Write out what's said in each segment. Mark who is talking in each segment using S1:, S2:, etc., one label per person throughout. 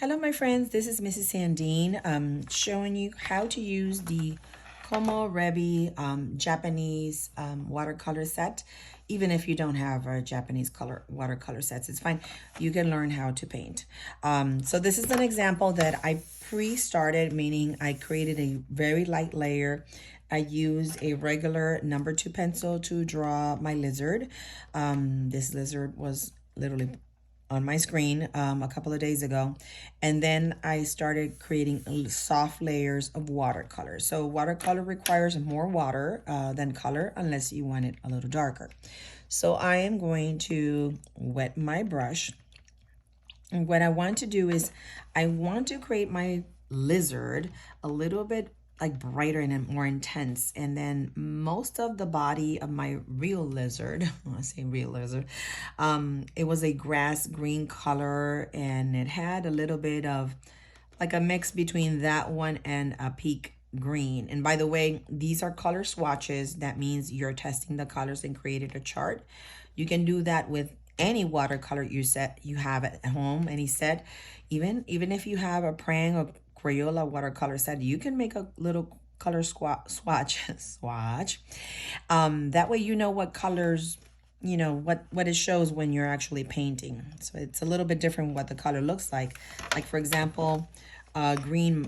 S1: Hello, my friends. This is Mrs. Sandine showing you how to use the Como Rebi Japanese watercolor set. Even if you don't have a Japanese color watercolor sets, it's fine. You can learn how to paint. So this is an example that I pre-started, meaning I created a very light layer. I used a regular number 2 pencil to draw my lizard. This lizard was literally on my screen a couple of days ago, and then I started creating soft layers of watercolor. So watercolor requires more water than color unless you want it a little darker. So I am going to wet my brush, and what I want to do is I want to create my lizard a little bit like brighter and more intense. And then most of the body of my real lizard, I say real lizard, it was a grass green color, and it had a little bit of like a mix between that one and a peak green. And by the way, these are color swatches. That means you're testing the colors and created a chart. You can do that with any watercolor you have at home, any set. Even if you have a Prang or Crayola watercolor set, you can make a little color swatch. That way you know what colors, what it shows when you're actually painting. So it's a little bit different what the color looks like. Like for example, grass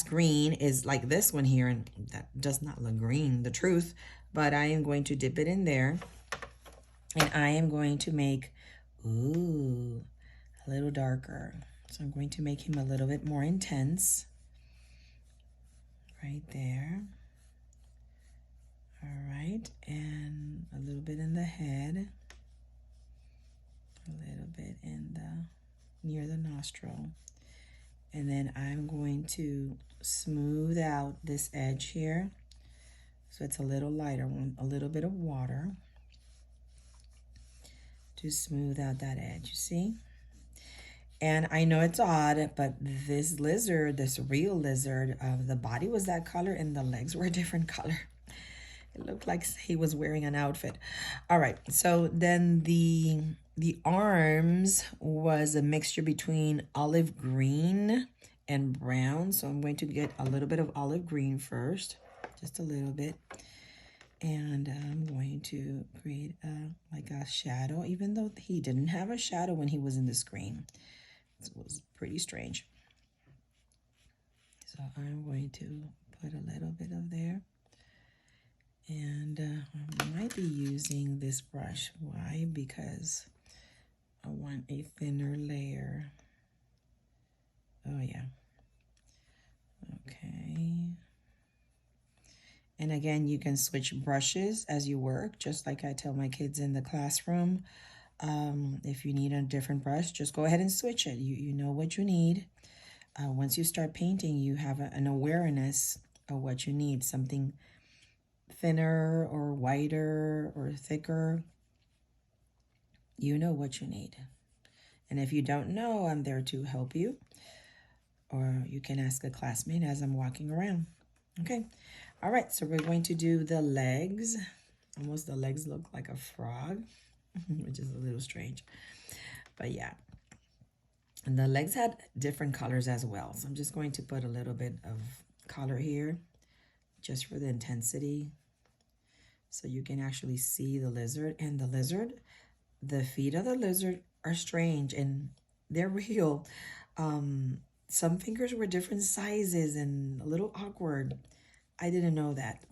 S1: green is like this one here, and that does not look green, the truth. But I am going to dip it in there, and I am going to make, ooh, a little darker. So I'm going to make him a little bit more intense right there. All right, and a little bit in the head, a little bit in the near the nostril. And then I'm going to smooth out this edge here. So it's a little lighter, a little bit of water to smooth out that edge, you see? And I know it's odd, but this lizard, this real lizard, the body was that color and the legs were a different color. It looked like he was wearing an outfit. All right, so then the arms was a mixture between olive green and brown. So I'm going to get a little bit of olive green first, just a little bit. And I'm going to create like a shadow, even though he didn't have a shadow when he was in the screen. It was pretty strange. So I'm going to put a little bit of there. And I might be using this brush. Why? Because I want a thinner layer. Oh, yeah. Okay. And again, you can switch brushes as you work, just like I tell my kids in the classroom. If you need a different brush, just go ahead and switch it. You know what you need. Once you start painting, you have an awareness of what you need. Something thinner or whiter or thicker. You know what you need. And if you don't know, I'm there to help you. Or you can ask a classmate as I'm walking around. Okay. All right. So we're going to do the legs. Almost the legs look like a frog, which is a little strange. But yeah. And the legs had different colors as well. So I'm just going to put a little bit of color here just for the intensity. So you can actually see the lizard. And the lizard, the feet of the lizard are strange and they're real. Some fingers were different sizes and a little awkward. I didn't know that.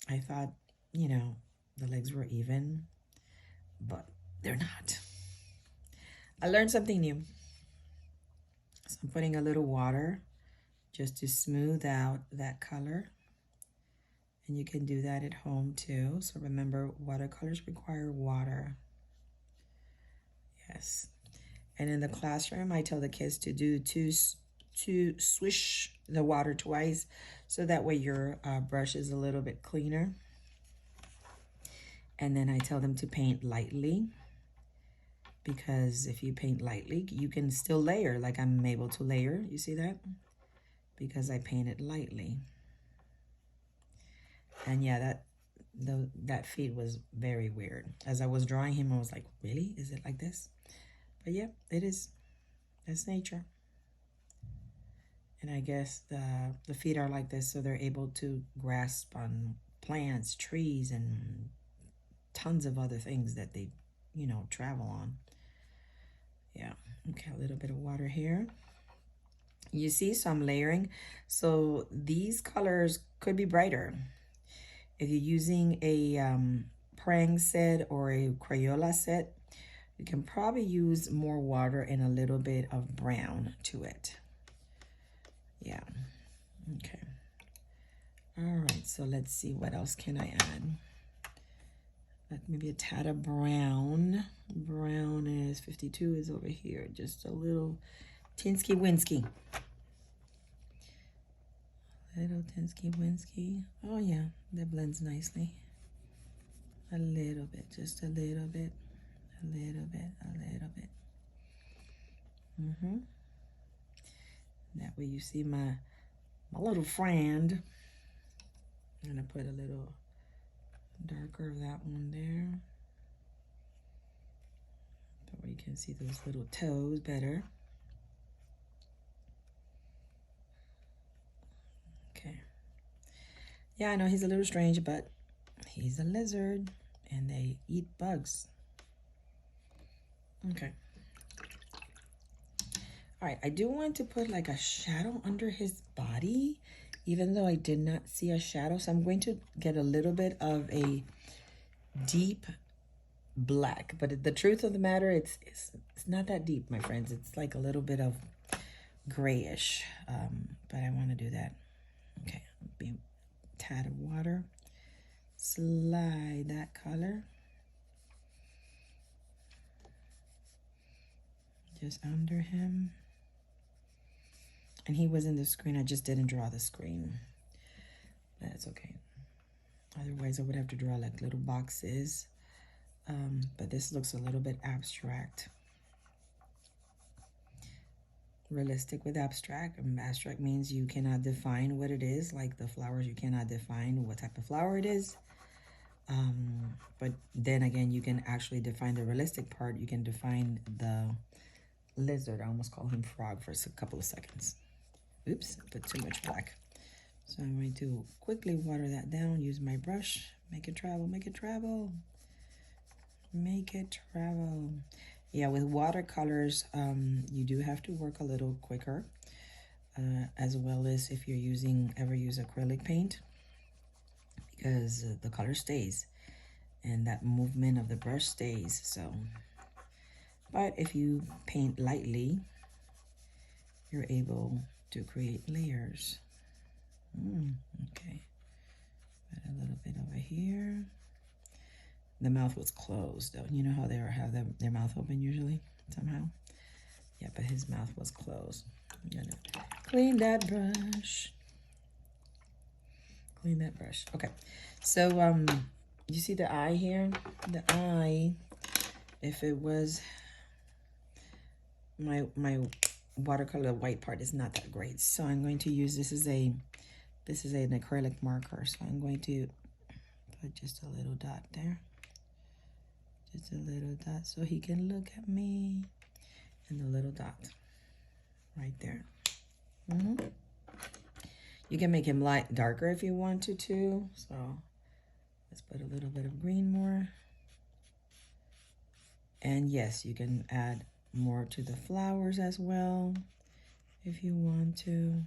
S1: I thought, the legs were even, but they're not. I learned something new. So I'm putting a little water just to smooth out that color. And you can do that at home too. So remember, watercolors require water. Yes. And in the classroom, I tell the kids to do to swish the water twice, so that way your brush is a little bit cleaner. And then I tell them to paint lightly, because if you paint lightly, you can still layer, like I'm able to layer. You see that? Because I painted lightly. And yeah, that feet was very weird. As I was drawing him, I was like, really? Is it like this? But yeah, it is. That's nature. And I guess the feet are like this so they're able to grasp on plants, trees, and tons of other things that they, you know, travel on. Yeah, okay, a little bit of water here. You see some layering. So these colors could be brighter. If you're using a Prang set or a Crayola set, you can probably use more water and a little bit of brown to it. Yeah, okay. All right, so let's see, what else can I add? Maybe a tad of brown. Brown is 52 is over here. Just a little tinsky winsky. Little tinsky winsky. Oh yeah, that blends nicely. A little bit, just a little bit, a little bit, a little bit. That way you see my little friend. I'm gonna put a little darker of that one there. That way you can see those little toes better. Okay. Yeah, I know he's a little strange, but he's a lizard and they eat bugs. Okay. All right, I do want to put like a shadow under his body, even though I did not see a shadow. So I'm going to get a little bit of a deep black, but the truth of the matter, it's not that deep, my friends. It's like a little bit of grayish, but I want to do that. Okay, be a tad of water. Slide that color just under him. And he was in the screen. I just didn't draw the screen. That's okay. Otherwise, I would have to draw like little boxes. But this looks a little bit abstract. Realistic with abstract. Abstract means you cannot define what it is. Like the flowers, you cannot define what type of flower it is. But then again, you can actually define the realistic part. You can define the lizard. I almost call him frog for a couple of seconds. Oops, I put too much black. So I'm going to quickly water that down, use my brush, make it travel, make it travel. Make it travel. Yeah, with watercolors, you do have to work a little quicker, as well as if you're ever use acrylic paint, because the color stays and that movement of the brush stays. So, but if you paint lightly, you're able to create layers. Okay, put a little bit over here. The mouth was closed though. You know how they have their mouth open usually, somehow? Yeah, but his mouth was closed. I'm gonna clean that brush. Clean that brush. Okay, so you see the eye here? The eye, if it was my watercolor white part is not that great. So I'm going to use, this is an acrylic marker. So I'm going to put just a little dot there. Just a little dot so he can look at me. And the little dot right there. You can make him light darker if you want to too. So let's put a little bit of green more. And yes, you can add more to the flowers as well if you want to.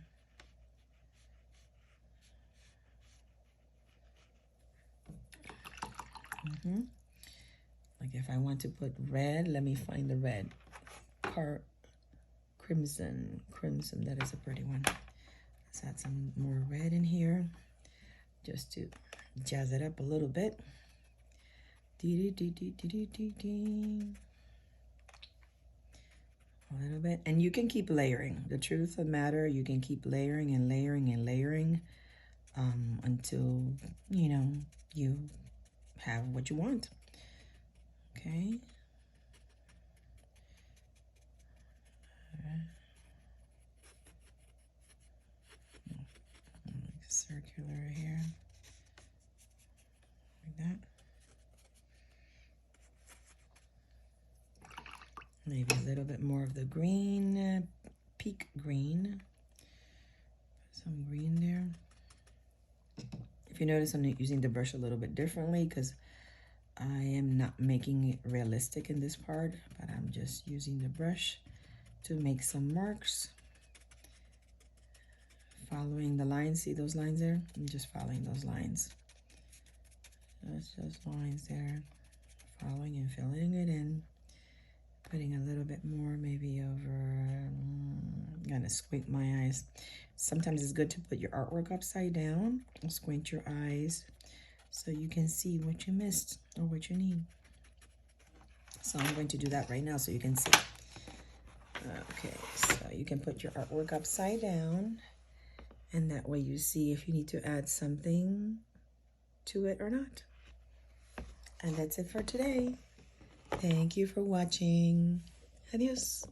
S1: Like if I want to put red, let me find the red. Crimson, that is a pretty one. Let's add some more red in here just to jazz it up a little bit. A little bit. And you can keep layering. The truth of the matter, you can keep layering and layering and layering until, you know, you have what you want. Okay. Circular here. Like that. Maybe a little bit more of the green, peak green. some green there. If you notice, I'm using the brush a little bit differently because I am not making it realistic in this part, but I'm just using the brush to make some marks. Following the lines, see those lines there? I'm just following those lines. That's just lines there. Following and filling it in. Putting a little bit more maybe over, I'm gonna squint my eyes. Sometimes it's good to put your artwork upside down and squint your eyes so you can see what you missed or what you need. So I'm going to do that right now so you can see. Okay, so you can put your artwork upside down and that way you see if you need to add something to it or not. And that's it for today. Thank you for watching. Adios.